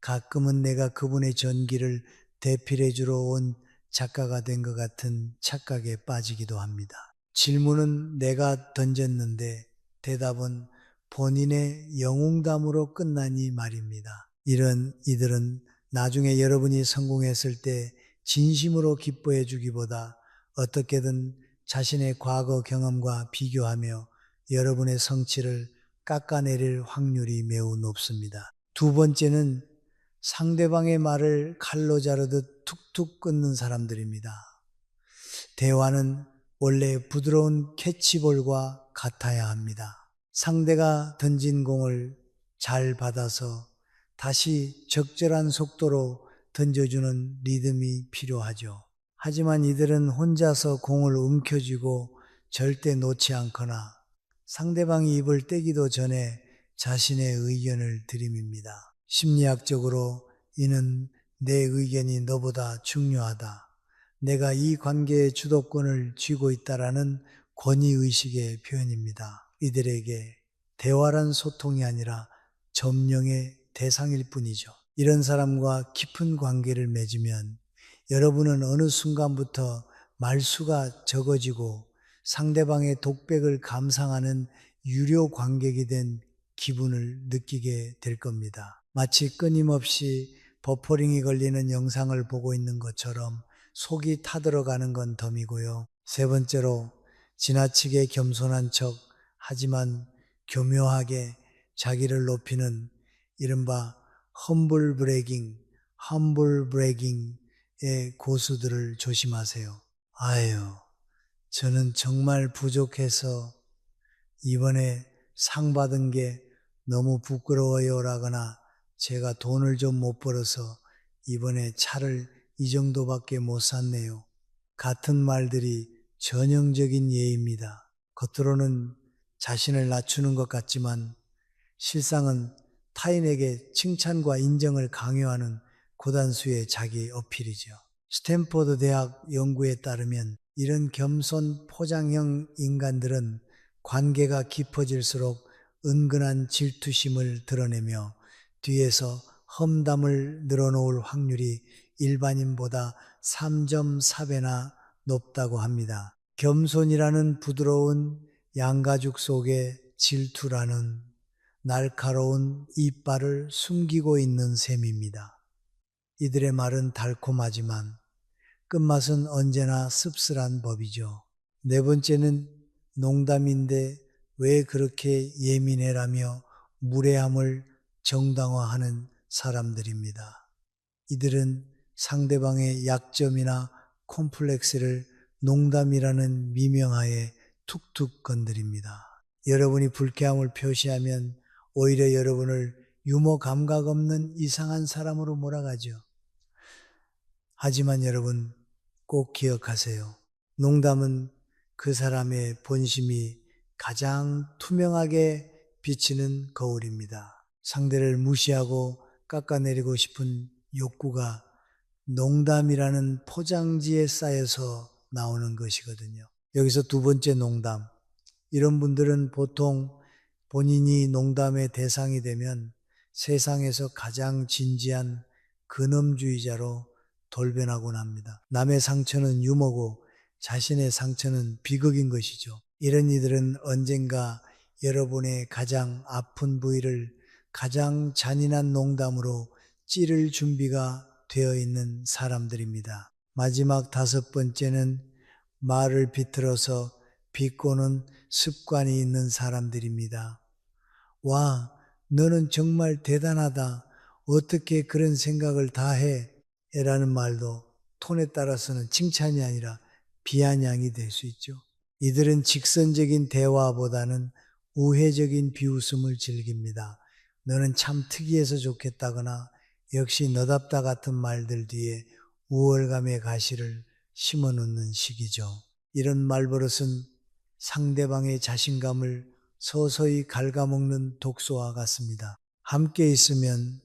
가끔은 내가 그분의 전기를 대필해 주러 온 작가가 된 것 같은 착각에 빠지기도 합니다. 질문은 내가 던졌는데 대답은 본인의 영웅담으로 끝나니 말입니다. 이런 이들은 나중에 여러분이 성공했을 때 진심으로 기뻐해 주기보다 어떻게든 자신의 과거 경험과 비교하며 여러분의 성취를 깎아내릴 확률이 매우 높습니다. 두 번째는 상대방의 말을 칼로 자르듯 툭툭 끊는 사람들입니다. 대화는 원래 부드러운 캐치볼과 같아야 합니다. 상대가 던진 공을 잘 받아서 다시 적절한 속도로 던져주는 리듬이 필요하죠. 하지만 이들은 혼자서 공을 움켜쥐고 절대 놓지 않거나 상대방이 입을 떼기도 전에 자신의 의견을 들이밉니다. 심리학적으로 이는 내 의견이 너보다 중요하다. 내가 이 관계의 주도권을 쥐고 있다라는 권위의식의 표현입니다. 이들에게 대화란 소통이 아니라 점령의 대상일 뿐이죠. 이런 사람과 깊은 관계를 맺으면 여러분은 어느 순간부터 말수가 적어지고 상대방의 독백을 감상하는 유료 관객이 된 기분을 느끼게 될 겁니다. 마치 끊임없이 버퍼링이 걸리는 영상을 보고 있는 것처럼 속이 타들어가는 건 덤이고요. 세 번째로 지나치게 겸손한 척 하지만 교묘하게 자기를 높이는 이른바 험블 브레깅의 고수들을 조심하세요. 아유, 저는 정말 부족해서 이번에 상 받은 게 너무 부끄러워요라거나 제가 돈을 좀 못 벌어서 이번에 차를 이 정도밖에 못 샀네요. 같은 말들이 전형적인 예입니다. 겉으로는 자신을 낮추는 것 같지만 실상은 타인에게 칭찬과 인정을 강요하는 고단수의 자기 어필이죠. 스탠포드 대학 연구에 따르면 이런 겸손 포장형 인간들은 관계가 깊어질수록 은근한 질투심을 드러내며 뒤에서 험담을 늘어놓을 확률이 일반인보다 3.4배나 높다고 합니다. 겸손이라는 부드러운 양가죽 속에 질투라는 날카로운 이빨을 숨기고 있는 셈입니다. 이들의 말은 달콤하지만 끝맛은 언제나 씁쓸한 법이죠. 네 번째는 농담인데 왜 그렇게 예민해라며 무례함을 정당화하는 사람들입니다. 이들은 상대방의 약점이나 콤플렉스를 농담이라는 미명하에 툭툭 건드립니다. 여러분이 불쾌함을 표시하면 오히려 여러분을 유머 감각 없는 이상한 사람으로 몰아가죠. 하지만 여러분 꼭 기억하세요. 농담은 그 사람의 본심이 가장 투명하게 비치는 거울입니다. 상대를 무시하고 깎아내리고 싶은 욕구가 농담이라는 포장지에 쌓여서 나오는 것이거든요. 여기서 두 번째 농담. 이런 분들은 보통 본인이 농담의 대상이 되면 세상에서 가장 진지한 근엄주의자로 돌변하곤 합니다. 남의 상처는 유머고 자신의 상처는 비극인 것이죠. 이런 이들은 언젠가 여러분의 가장 아픈 부위를 가장 잔인한 농담으로 찌를 준비가 되어 있는 사람들입니다. 마지막 다섯 번째는 말을 비틀어서 비꼬는 습관이 있는 사람들입니다. 와, 너는 정말 대단하다. 어떻게 그런 생각을 다 해? 라는 말도 톤에 따라서는 칭찬이 아니라 비아냥이 될 수 있죠. 이들은 직선적인 대화보다는 우회적인 비웃음을 즐깁니다. 너는 참 특이해서 좋겠다거나 역시 너답다 같은 말들 뒤에 우월감의 가시를 심어 놓는 시기죠. 이런 말버릇은 상대방의 자신감을 서서히 갉아먹는 독소와 같습니다. 함께 있으면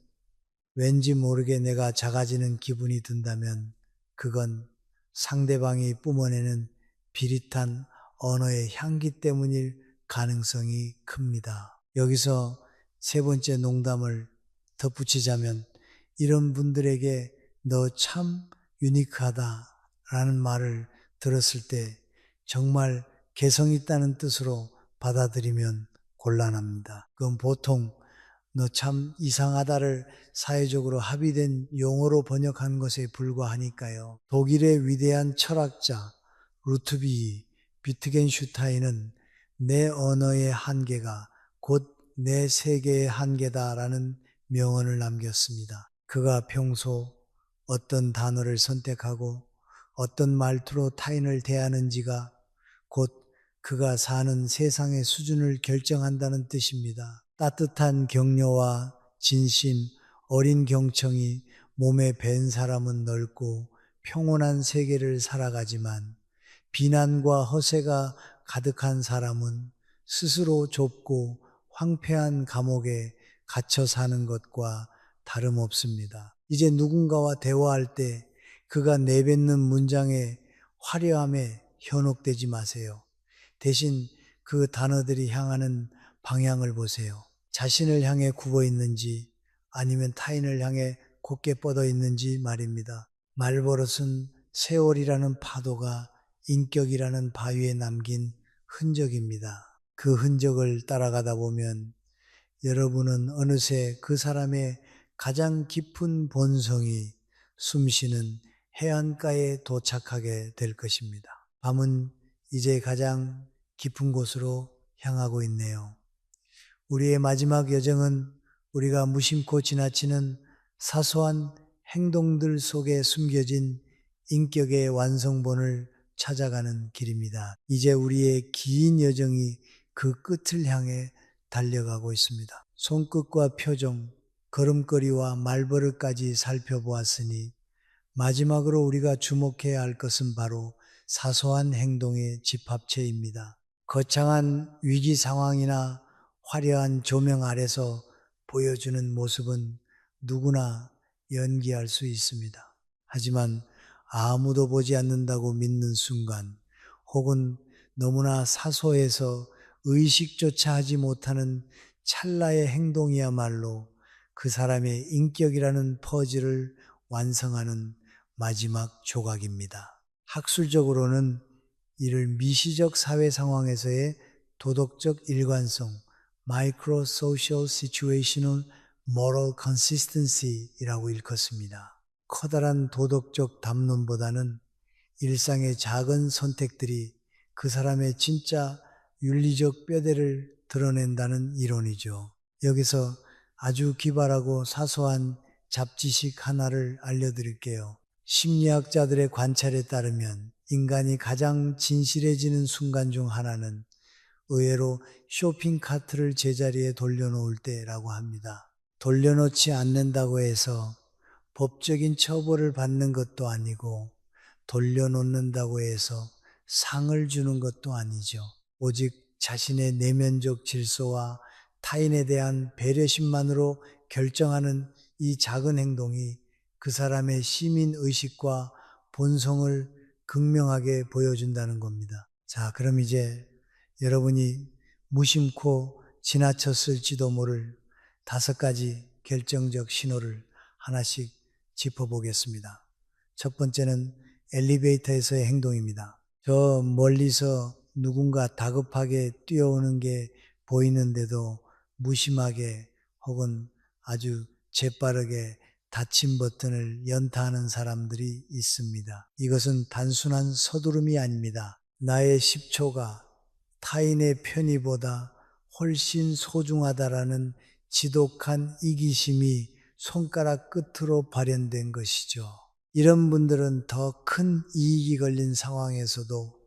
왠지 모르게 내가 작아지는 기분이 든다면 그건 상대방이 뿜어내는 비릿한 언어의 향기 때문일 가능성이 큽니다. 여기서 세 번째 농담을 덧붙이자면 이런 분들에게 너 참 유니크하다 라는 말을 들었을 때 정말 개성 있다는 뜻으로 받아들이면 곤란합니다. 그건 보통 너 참 이상하다를 사회적으로 합의된 용어로 번역한 것에 불과하니까요. 독일의 위대한 철학자 루트비 비트겐슈타인은 내 언어의 한계가 곧 내 세계의 한계다라는 명언을 남겼습니다. 그가 평소 어떤 단어를 선택하고 어떤 말투로 타인을 대하는지가 곧 그가 사는 세상의 수준을 결정한다는 뜻입니다. 따뜻한 격려와 진심, 어린 경청이 몸에 밴 사람은 넓고 평온한 세계를 살아가지만 비난과 허세가 가득한 사람은 스스로 좁고 황폐한 감옥에 갇혀 사는 것과 다름없습니다. 이제 누군가와 대화할 때 그가 내뱉는 문장의 화려함에 현혹되지 마세요. 대신 그 단어들이 향하는 방향을 보세요. 자신을 향해 굽어 있는지 아니면 타인을 향해 곧게 뻗어 있는지 말입니다. 말버릇은 세월이라는 파도가 인격이라는 바위에 남긴 흔적입니다. 그 흔적을 따라가다 보면 여러분은 어느새 그 사람의 가장 깊은 본성이 숨쉬는 해안가에 도착하게 될 것입니다. 밤은 이제 가장 깊은 곳으로 향하고 있네요. 우리의 마지막 여정은 우리가 무심코 지나치는 사소한 행동들 속에 숨겨진 인격의 완성본을 찾아가는 길입니다. 이제 우리의 긴 여정이 그 끝을 향해 달려가고 있습니다. 손끝과 표정, 걸음걸이와 말버릇까지 살펴보았으니 마지막으로 우리가 주목해야 할 것은 바로 사소한 행동의 집합체입니다. 거창한 위기 상황이나 화려한 조명 아래서 보여주는 모습은 누구나 연기할 수 있습니다. 하지만 아무도 보지 않는다고 믿는 순간 혹은 너무나 사소해서 의식조차 하지 못하는 찰나의 행동이야말로 그 사람의 인격이라는 퍼즐을 완성하는 마지막 조각입니다. 학술적으로는 이를 미시적 사회 상황에서의 도덕적 일관성, Micro Social Situational Moral Consistency이라고 일컫습니다. 커다란 도덕적 담론보다는 일상의 작은 선택들이 그 사람의 진짜 윤리적 뼈대를 드러낸다는 이론이죠. 여기서 아주 기발하고 사소한 잡지식 하나를 알려드릴게요. 심리학자들의 관찰에 따르면 인간이 가장 진실해지는 순간 중 하나는 의외로 쇼핑카트를 제자리에 돌려놓을 때라고 합니다. 돌려놓지 않는다고 해서 법적인 처벌을 받는 것도 아니고 돌려놓는다고 해서 상을 주는 것도 아니죠. 오직 자신의 내면적 질서와 타인에 대한 배려심만으로 결정하는 이 작은 행동이 그 사람의 시민의식과 본성을 극명하게 보여준다는 겁니다. 자, 그럼 이제 여러분이 무심코 지나쳤을지도 모를 5가지 결정적 신호를 하나씩 짚어보겠습니다. 첫 번째는 엘리베이터에서의 행동입니다. 저 멀리서 누군가 다급하게 뛰어오는 게 보이는데도 무심하게 혹은 아주 재빠르게 닫힘 버튼을 연타하는 사람들이 있습니다. 이것은 단순한 서두름이 아닙니다. 나의 10초가 타인의 편의보다 훨씬 소중하다라는 지독한 이기심이 손가락 끝으로 발현된 것이죠. 이런 분들은 더 큰 이익이 걸린 상황에서도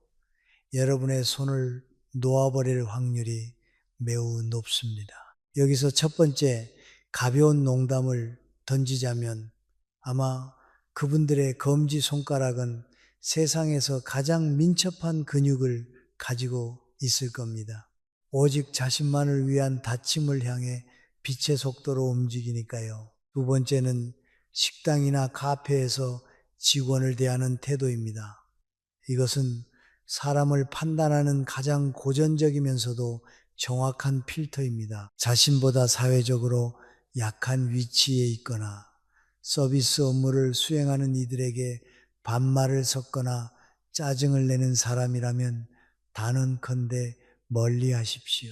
여러분의 손을 놓아버릴 확률이 매우 높습니다. 여기서 첫 번째 가벼운 농담을 던지자면 아마 그분들의 검지 손가락은 세상에서 가장 민첩한 근육을 가지고 있을 겁니다. 오직 자신만을 위한 다짐을 향해 빛의 속도로 움직이니까요. 두 번째는 식당이나 카페에서 직원을 대하는 태도입니다. 이것은 사람을 판단하는 가장 고전적이면서도 정확한 필터입니다. 자신보다 사회적으로 약한 위치에 있거나 서비스 업무를 수행하는 이들에게 반말을 섞거나 짜증을 내는 사람이라면 단언컨대 멀리 하십시오.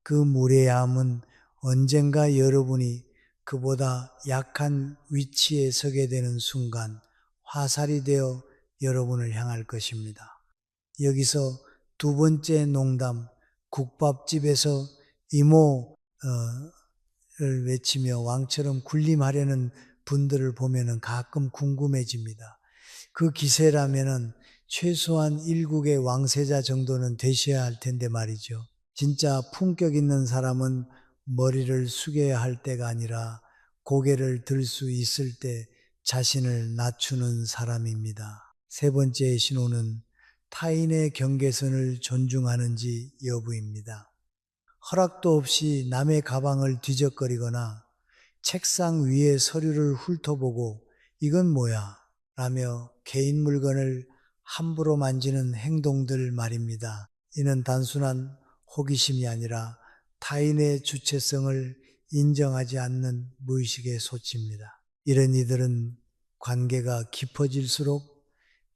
그 무례함은 언젠가 여러분이 그보다 약한 위치에 서게 되는 순간 화살이 되어 여러분을 향할 것입니다. 여기서 두 번째 농담, 국밥집에서 이모를 외치며 왕처럼 군림하려는 분들을 보면 가끔 궁금해집니다. 그 기세라면은 최소한 일국의 왕세자 정도는 되셔야 할 텐데 말이죠. 진짜 품격 있는 사람은 머리를 숙여야 할 때가 아니라 고개를 들 수 있을 때 자신을 낮추는 사람입니다. 세 번째 신호는 타인의 경계선을 존중하는지 여부입니다. 허락도 없이 남의 가방을 뒤적거리거나 책상 위에 서류를 훑어보고 이건 뭐야? 라며 개인 물건을 함부로 만지는 행동들 말입니다. 이는 단순한 호기심이 아니라 타인의 주체성을 인정하지 않는 무의식의 소치입니다. 이런 이들은 관계가 깊어질수록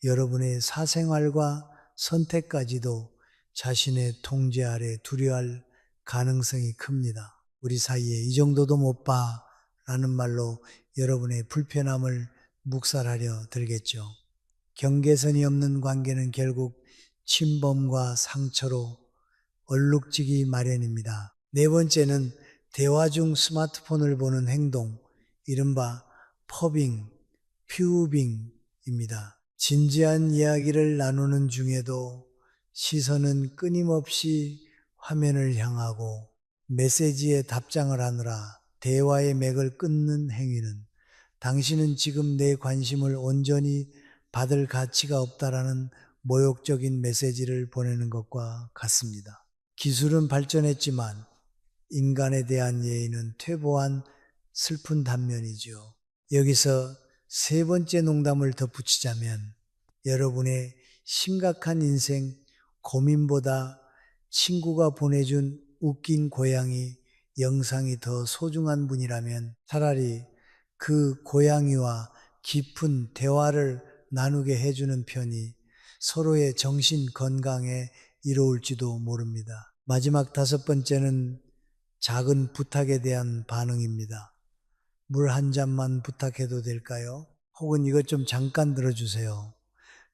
여러분의 사생활과 선택까지도 자신의 통제 아래 두려워할 가능성이 큽니다. 우리 사이에 이 정도도 못 봐 라는 말로 여러분의 불편함을 묵살하려 들겠죠. 경계선이 없는 관계는 결국 침범과 상처로 얼룩지기 마련입니다. 네 번째는 대화 중 스마트폰을 보는 행동, 이른바 퍼빙, 퓨빙입니다. 진지한 이야기를 나누는 중에도 시선은 끊임없이 화면을 향하고 메시지에 답장을 하느라 대화의 맥을 끊는 행위는 당신은 지금 내 관심을 온전히 받을 가치가 없다라는 모욕적인 메시지를 보내는 것과 같습니다. 기술은 발전했지만 인간에 대한 예의는 퇴보한 슬픈 단면이죠. 여기서 세 번째 농담을 덧붙이자면 여러분의 심각한 인생 고민보다 친구가 보내준 웃긴 고양이 영상이 더 소중한 분이라면 차라리 그 고양이와 깊은 대화를 나누게 해주는 편이 서로의 정신 건강에 이로울지도 모릅니다. 마지막 다섯 번째는 작은 부탁에 대한 반응입니다. 물 한 잔만 부탁해도 될까요? 혹은 이것 좀 잠깐 들어주세요.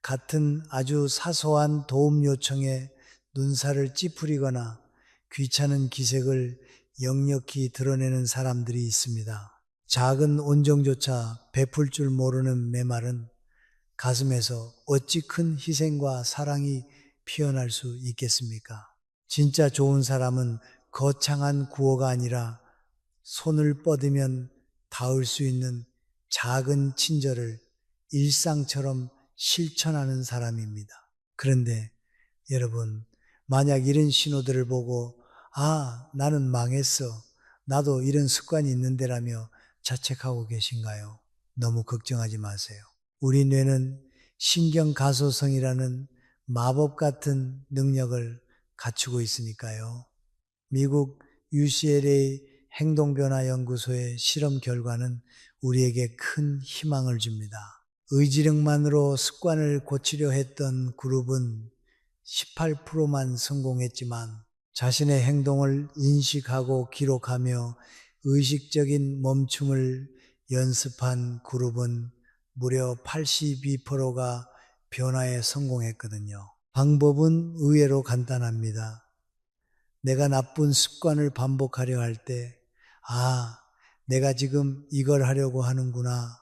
같은 아주 사소한 도움 요청에 눈살을 찌푸리거나 귀찮은 기색을 역력히 드러내는 사람들이 있습니다. 작은 온정조차 베풀 줄 모르는 메말은 가슴에서 어찌 큰 희생과 사랑이 피어날 수 있겠습니까? 진짜 좋은 사람은 거창한 구호가 아니라 손을 뻗으면 닿을 수 있는 작은 친절을 일상처럼 실천하는 사람입니다. 그런데 여러분, 만약 이런 신호들을 보고 나는 망했어. 나도 이런 습관이 있는데라며 자책하고 계신가요? 너무 걱정하지 마세요. 우리 뇌는 신경가소성이라는 마법 같은 능력을 갖추고 있으니까요. 미국 UCLA 행동변화연구소의 실험 결과는 우리에게 큰 희망을 줍니다. 의지력만으로 습관을 고치려 했던 그룹은 18%만 성공했지만 자신의 행동을 인식하고 기록하며 의식적인 멈춤을 연습한 그룹은 무려 82%가 변화에 성공했거든요. 방법은 의외로 간단합니다. 내가 나쁜 습관을 반복하려 할 때, 내가 지금 이걸 하려고 하는구나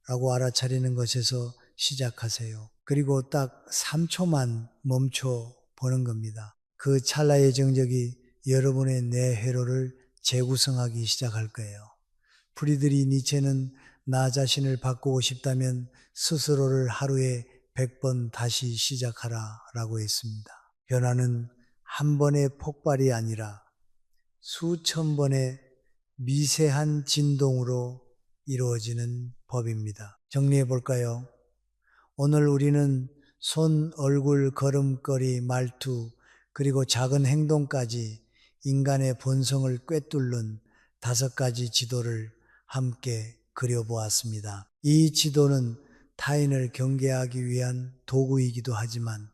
라고 알아차리는 것에서 시작하세요. 그리고 딱 3초만 멈춰 보는 겁니다. 그 찰나의 정적이 여러분의 뇌 회로를 재구성하기 시작할 거예요. 프리드리 니체는 나 자신을 바꾸고 싶다면 스스로를 하루에 100번 다시 시작하라 라고 했습니다. 변화는 한 번의 폭발이 아니라 수천 번의 미세한 진동으로 이루어지는 법입니다. 정리해 볼까요? 오늘 우리는 손, 얼굴, 걸음걸이, 말투, 그리고 작은 행동까지 인간의 본성을 꿰뚫는 5가지 지도를 함께 그려보았습니다. 이 지도는 타인을 경계하기 위한 도구이기도 하지만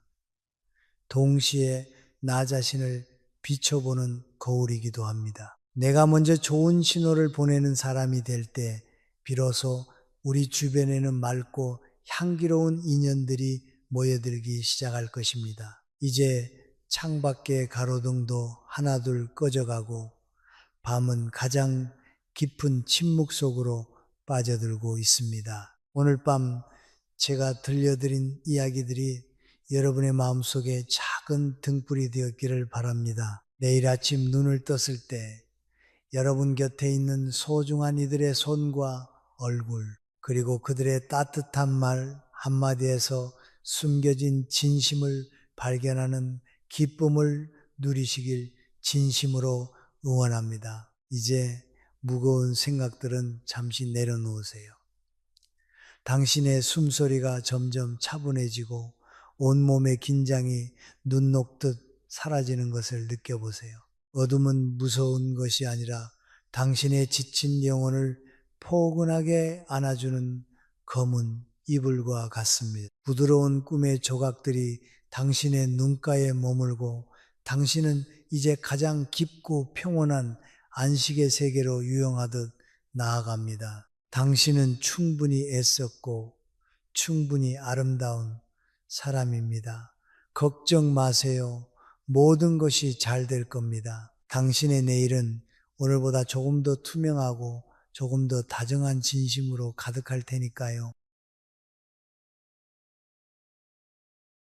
동시에 나 자신을 비춰보는 거울이기도 합니다. 내가 먼저 좋은 신호를 보내는 사람이 될 때 비로소 우리 주변에는 맑고 향기로운 인연들이 모여들기 시작할 것입니다. 이제 창밖의 가로등도 하나둘 꺼져가고 밤은 가장 깊은 침묵 속으로 빠져들고 있습니다. 오늘 밤 제가 들려드린 이야기들이 여러분의 마음속에 작은 등불이 되었기를 바랍니다. 내일 아침 눈을 떴을 때 여러분 곁에 있는 소중한 이들의 손과 얼굴, 그리고 그들의 따뜻한 말 한마디에서 숨겨진 진심을 발견하는 기쁨을 누리시길 진심으로 응원합니다. 이제 무거운 생각들은 잠시 내려놓으세요. 당신의 숨소리가 점점 차분해지고 온몸의 긴장이 눈 녹듯 사라지는 것을 느껴보세요. 어둠은 무서운 것이 아니라 당신의 지친 영혼을 포근하게 안아주는 검은 이불과 같습니다. 부드러운 꿈의 조각들이 당신의 눈가에 머물고 당신은 이제 가장 깊고 평온한 안식의 세계로 유영하듯 나아갑니다. 당신은 충분히 애썼고 충분히 아름다운 사람입니다. 걱정 마세요. 모든 것이 잘 될 겁니다. 당신의 내일은 오늘보다 조금 더 투명하고 조금 더 다정한 진심으로 가득할 테니까요.